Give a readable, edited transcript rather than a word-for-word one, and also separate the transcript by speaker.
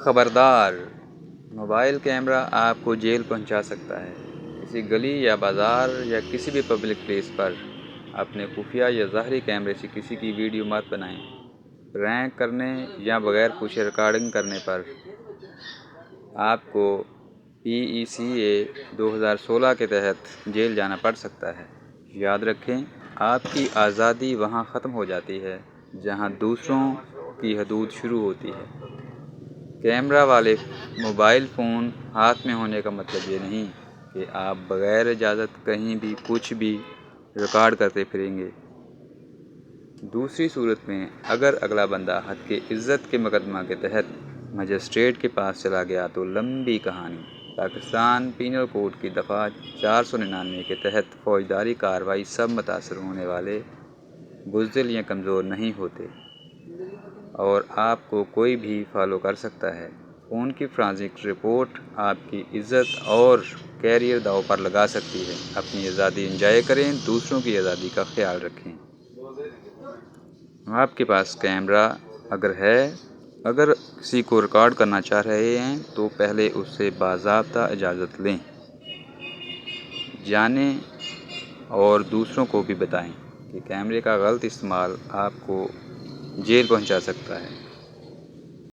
Speaker 1: خبردار! Mobile camera آپ کو جیل پہنچا سکتا ہے۔ کسی گلی یا بازار یا کسی بھی پبلک پلیس پر اپنے خفیہ یا ظاہری کیمرے سے کسی کی ویڈیو مت بنائیں۔ پرینک کرنے یا بغیر پوچھے ریکارڈنگ کرنے پر آپ کو PECA 2016 کے تحت جیل جانا پڑ سکتا ہے۔ یاد رکھیں، آپ کی آزادی وہاں ختم ہو جاتی ہے جہاں دوسروں کی حدود شروع ہوتی ہے۔ کیمرہ والے موبائل فون ہاتھ میں ہونے کا مطلب یہ نہیں کہ آپ بغیر اجازت کہیں بھی کچھ بھی ریکارڈ کرتے پھریں گے۔ دوسری صورت میں اگر اگلا بندہ حد عزت کے مقدمہ کے تحت مجسٹریٹ کے پاس چلا گیا تو لمبی کہانی۔ پاکستان پینل کوڈ کی دفعہ 499 کے تحت فوجداری کارروائی سب متاثر ہونے والے بزدل یا کمزور نہیں ہوتے اور آپ کو کوئی بھی فالو کر سکتا ہے۔ فون کی فرانزک رپورٹ آپ کی عزت اور کیریئر داؤ پر لگا سکتی ہے۔ اپنی آزادی انجوائے کریں، دوسروں کی آزادی کا خیال رکھیں۔ آپ کے پاس کیمرہ اگر کسی کو ریکارڈ کرنا چاہ رہے ہیں تو پہلے اس سے باضابطہ اجازت لیں، جانیں اور دوسروں کو بھی بتائیں کہ کیمرے کا غلط استعمال آپ کو جیل پہنچا سکتا ہے۔